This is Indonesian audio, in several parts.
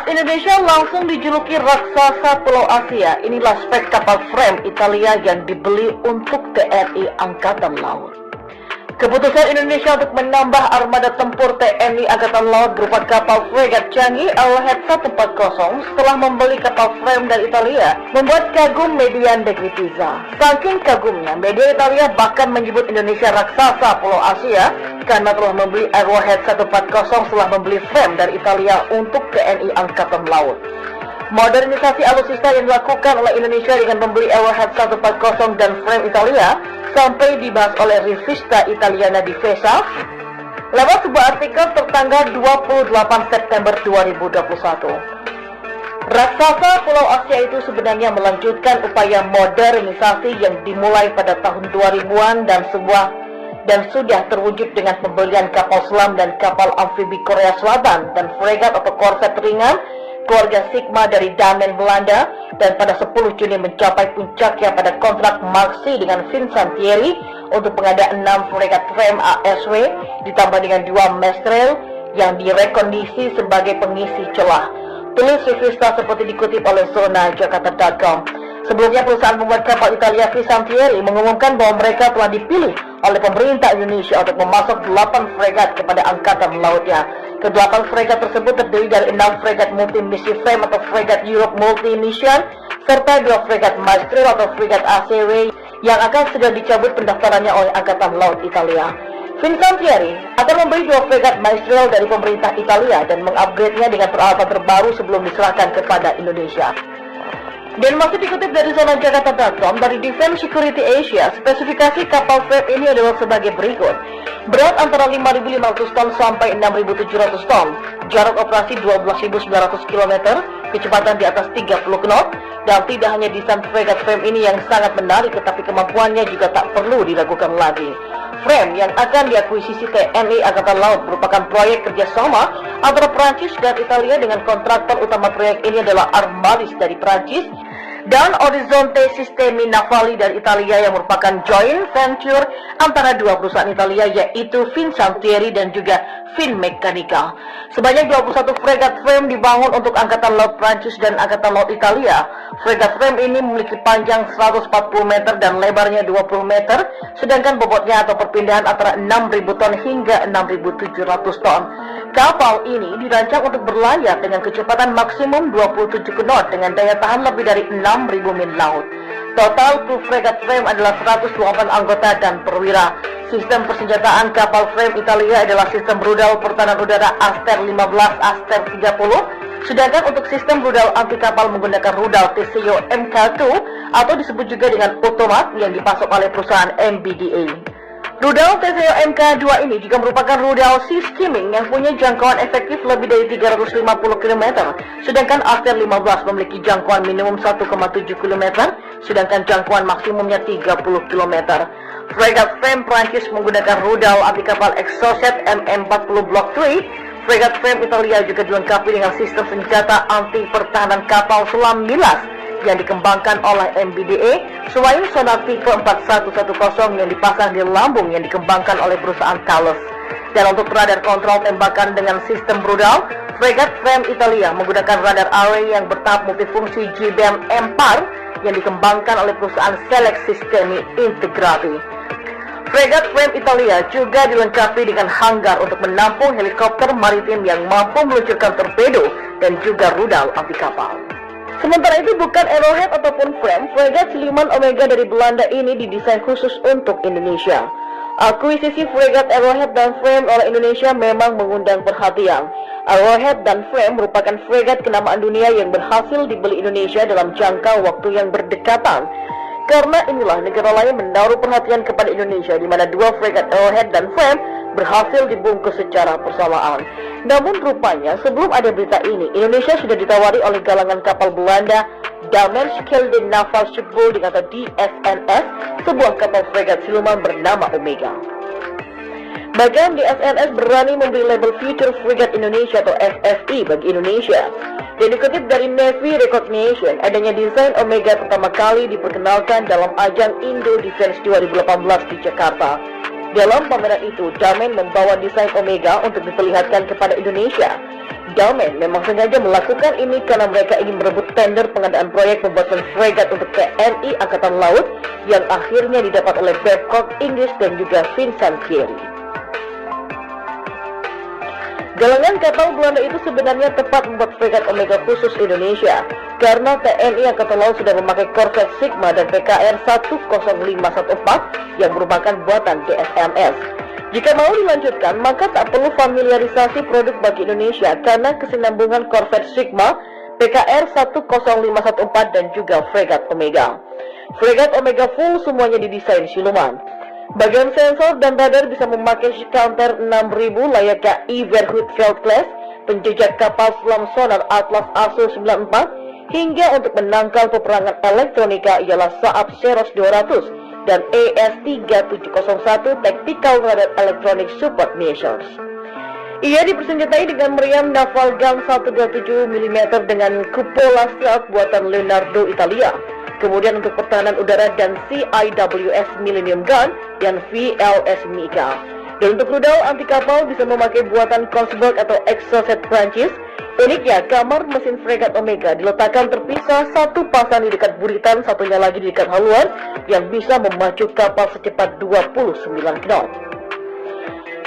Timnas Indonesia langsung dijuluki raksasa Pulau Asia. Inilah spek kapal frame Italia yang dibeli untuk TNI Angkatan Laut. Keputusan Indonesia untuk menambah armada tempur TNI Angkatan Laut berupa kapal fregat canggih Arrowhead 140 setelah membeli kapal frame dari Italia membuat kagum media Degritiza. Saking kagumnya, media Italia bahkan menyebut Indonesia raksasa Pulau Asia karena telah membeli Arrowhead 140 setelah membeli frame dari Italia untuk TNI Angkatan Laut. Modernisasi alutsista yang dilakukan oleh Indonesia dengan membeli Arrowhead 140 dan frame Italia sampai dibahas oleh Rivista Italiana di Difesa lewat sebuah artikel tertanggal 28 September 2021. Raksasa Pulau Asia itu sebenarnya melanjutkan upaya modernisasi yang dimulai pada tahun 2000-an dan sudah terwujud dengan pembelian kapal selam dan kapal amfibi Korea Selatan dan fregat atau korvet ringan keluarga Sigma dari Damen, Belanda, dan pada 10 Juni mencapai puncaknya pada kontrak Marksi dengan Fincantieri untuk pengadaan 6 fregat frame ASW ditambah dengan 2 Mestrel yang direkondisi sebagai pengisi celah. Tulis Rivista seperti dikutip oleh Zona-Jakarta.com. Sebelumnya perusahaan pembuat kapal Italia Fincantieri mengumumkan bahwa mereka telah dipilih oleh pemerintah Indonesia untuk memasok 8 fregat kepada angkatan lautnya. Ke-8 fregat tersebut terdiri dari 6 fregat multi-misi frame atau fregat Europe multi-mission serta 2 fregat Maestrale atau fregat ACW yang akan segera dicabut pendaftarannya oleh Angkatan Laut Italia. Fincantieri akan membeli 2 fregat Maestrale dari pemerintah Italia dan mengupgrade-nya dengan peralatan terbaru sebelum diserahkan kepada Indonesia. Dan masih dikutip dari Zona-Jakarta.com, dari Defense Security Asia, spesifikasi kapal frame ini adalah sebagai berikut. Berat antara 5.500 ton sampai 6.700 ton, jarak operasi 12.900 km, kecepatan di atas 30 knot, dan tidak hanya desain fregat frame ini yang sangat menarik, tetapi kemampuannya juga tak perlu diragukan lagi. Frame yang akan diakuisisi TNI Angkatan Laut merupakan proyek kerjasama antara Prancis dan Italia dengan kontraktor utama proyek ini adalah Armalis dari Prancis dan Orizzonte Sistemi Navali dari Italia yang merupakan joint venture antara dua perusahaan Italia yaitu Fincantieri dan juga Finmeccanica. Sebanyak 21 fregat frame dibangun untuk Angkatan Laut Prancis dan Angkatan Laut Italia. Fregat frame ini memiliki panjang 140 meter dan lebarnya 20 meter, sedangkan bobotnya atau perpindahan antara 6.000 ton hingga 6.700 ton. Kapal ini dirancang untuk berlayar dengan kecepatan maksimum 27 knot dengan daya tahan lebih dari 6.000 mil laut. Total kru fregat frame adalah 108 anggota dan perwira. Sistem persenjataan kapal frame Italia adalah sistem rudal pertahanan udara Aster 15, Aster 30, sedangkan untuk sistem rudal anti kapal menggunakan rudal TCO MK2 atau disebut juga dengan otomat yang dipasok oleh perusahaan MBDA. Rudal TCO MK2 ini juga merupakan rudal sea skimming yang punya jangkauan efektif lebih dari 350 km, sedangkan Aster 15 memiliki jangkauan minimum 1,7 km, sedangkan jangkauan maksimumnya 30 km. Fregat frame Prancis menggunakan rudal anti kapal Exocet MM40 Block 3. Fregat frame Italia juga dilengkapi dengan sistem senjata anti pertahanan kapal selam Milas yang dikembangkan oleh MBDA selain sonar tipe 4110 yang dipasang di lambung yang dikembangkan oleh perusahaan Thales. Dan untuk radar kontrol tembakan dengan sistem rudal, fregat frame Italia menggunakan radar array yang bertahap multifungsi GBM MPAR yang dikembangkan oleh perusahaan Select Sistemi Integrati. Fregat frame Italia juga dilengkapi dengan hanggar untuk menampung helikopter maritim yang mampu meluncurkan torpedo dan juga rudal anti kapal. Sementara itu bukan Arrowhead ataupun frame, fregat Siliman Omega dari Belanda ini didesain khusus untuk Indonesia. Akuisisi fregat Arrowhead dan frame oleh Indonesia memang mengundang perhatian. Arrowhead dan frame merupakan fregat kenamaan dunia yang berhasil dibeli Indonesia dalam jangka waktu yang berdekatan. Karena inilah negara lain menaruh perhatian kepada Indonesia di mana 2 fregat Arrowhead dan frame berhasil dibungkus secara bersamaan. Namun rupanya sebelum ada berita ini, Indonesia sudah ditawari oleh galangan kapal Belanda Damerskelde Naval Shipbuilding atau DSNS, sebuah kapal fregat siluman bernama Omega. Bahkan DSNS berani memberi label Future Frigate Indonesia atau FFI bagi Indonesia. Dan dikutip dari Navy Recognition, adanya desain Omega pertama kali diperkenalkan dalam ajang Indo Defense 2018 di Jakarta. Dalam pameran itu, Damen membawa desain Omega untuk diperlihatkan kepada Indonesia. Damen memang sengaja melakukan ini karena mereka ingin merebut tender pengadaan proyek pembuatan fregat untuk TNI Angkatan Laut yang akhirnya didapat oleh Babcock Inggris dan juga Vincent Thierry. Galangan kapal Belanda itu sebenarnya tepat membuat fregat Omega khusus Indonesia karena TNI Angkatan Laut sudah memakai korvet Sigma dan PKR 10514 yang merupakan buatan DSMS. Jika mau dilanjutkan, maka tak perlu familiarisasi produk bagi Indonesia karena kesinambungan korvet Sigma, PKR 10514 dan juga fregat Omega. Fregat Omega full semuanya didesain siluman. Bagian sensor dan radar bisa memakai counter 6000 layaknya Everhood-Veld class, penjejak kapal selam sonar Atlas ASU 94, hingga untuk menangkal peperangan elektronika ialah Saab Seros 200 dan AS3701 Tactical Radar Electronic Support Measures. Ia dipersenjatai dengan meriam Naval Gun 127 mm dengan kupola stealth buatan Leonardo Italia. Kemudian untuk pertahanan udara dan CIWS Millennium Gun dan VLS Mika. Dan untuk rudal anti kapal bisa memakai buatan Kongsberg atau Exocet Prancis. Uniknya, kamar mesin fregat Omega diletakkan terpisah, satu pasang di dekat buritan, satunya lagi di dekat haluan yang bisa memacu kapal secepat 29 knot.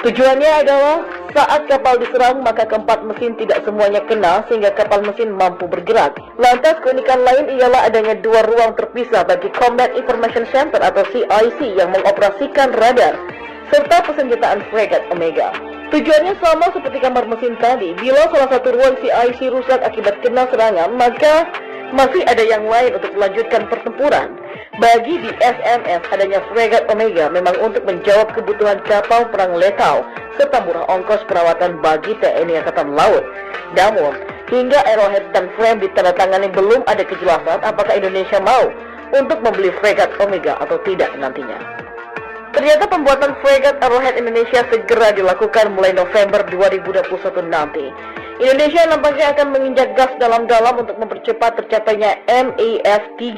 Tujuannya adalah saat kapal diserang maka keempat mesin tidak semuanya kena sehingga kapal mesin mampu bergerak. Lantas keunikan lain ialah adanya dua ruang terpisah bagi Combat Information Center atau CIC yang mengoperasikan radar serta persenjataan fregat Omega. Tujuannya sama seperti kamar mesin tadi. Bila salah satu ruang CIC rusak akibat kena serangan, maka masih ada yang lain untuk melanjutkan pertempuran. Bagi di SMS, adanya fregat Omega memang untuk menjawab kebutuhan kapal perang letal serta murah ongkos perawatan bagi TNI Angkatan Laut. Namun, hingga Arrowhead dan Frame ditandatangani belum ada kejelasan apakah Indonesia mau untuk membeli fregat Omega atau tidak nantinya. Ternyata pembuatan fregat Arrowhead Indonesia segera dilakukan mulai November 2021 nanti. Indonesia nampaknya akan menginjak gas dalam-dalam untuk mempercepat tercapainya MEF-3.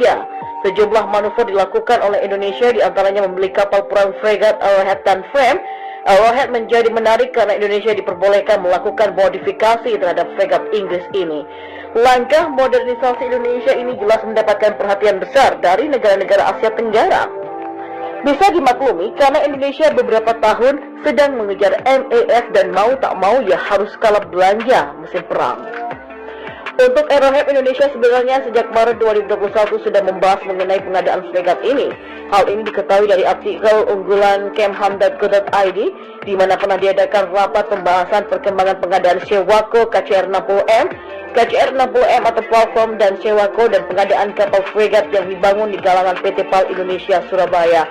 Sejumlah manuver dilakukan oleh Indonesia, diantaranya membeli kapal perang fregat Arrowhead dan Frame. Arrowhead menjadi menarik karena Indonesia diperbolehkan melakukan modifikasi terhadap fregat Inggris ini. Langkah modernisasi Indonesia ini jelas mendapatkan perhatian besar dari negara-negara Asia Tenggara. Bisa dimaklumi karena Indonesia beberapa tahun sedang mengejar MEF dan mau tak mau ya harus kalah belanja mesin perang. Untuk Arrowhead Indonesia sebenarnya sejak Maret 2021 sudah membahas mengenai pengadaan fregat ini. Hal ini diketahui dari artikel unggulan kemhan.co.id di mana pernah diadakan rapat pembahasan perkembangan pengadaan Sewako KCR-60M, KCR-60M atau platform dan Sewako dan pengadaan kapal fregat yang dibangun di galangan PT PAL Indonesia Surabaya.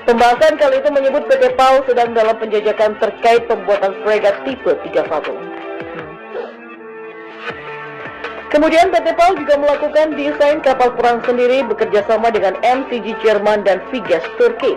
Pembahasan kali itu menyebut PT PAL sedang dalam penjajakan terkait pembuatan fregat tipe 31. Kemudian PT PAL juga melakukan desain kapal perang sendiri bekerjasama dengan MTG Jerman dan Vigas Turki.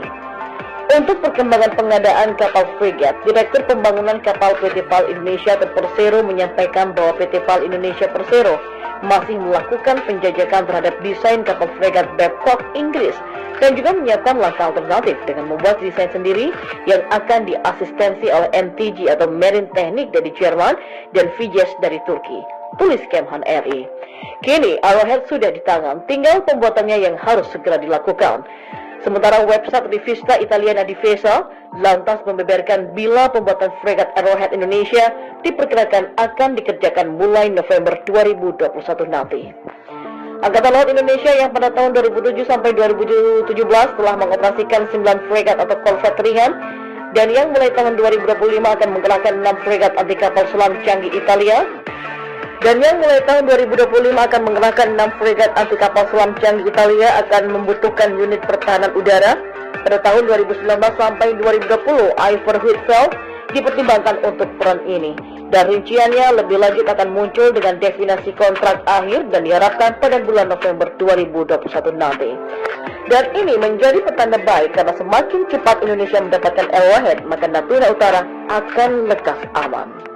Untuk perkembangan pengadaan kapal fregat, Direktur Pembangunan Kapal PT PAL Indonesia atau Persero menyampaikan bahwa PT PAL Indonesia Persero masih melakukan penjajakan terhadap desain kapal fregat Babcock Inggris dan juga menyiapkan langkah alternatif dengan membuat desain sendiri yang akan diasistensi oleh MTG atau Marine Technik dari Jerman dan Vigas dari Turki. Tulis Kemhan RI. Kini Arrowhead sudah di tangan, tinggal pembuatannya yang harus segera dilakukan. Sementara website Rivista Italiana Difesa lantas membeberkan bila pembuatan fregat Arrowhead Indonesia diperkirakan akan dikerjakan mulai November 2021 nanti. Angkatan Laut Indonesia yang pada tahun 2007 sampai 2017 telah mengoperasikan 9 fregat atau korvet ringan dan yang mulai tahun 2025 akan menggerakkan 6 fregat anti kapal selam canggih Italia. Dan yang mulai tahun 2025 akan mengerahkan 6 fregat anti kapal selam canggih Italia akan membutuhkan unit pertahanan udara. Pada tahun 2019 sampai 2020, Everhood-Veld dipertimbangkan untuk peran ini. Dan rinciannya lebih lanjut akan muncul dengan definisi kontrak akhir dan diharapkan pada bulan November 2021 nanti. Dan ini menjadi petanda baik karena semakin cepat Indonesia mendapatkan Arrowhead, maka Natuna Utara akan lekas aman.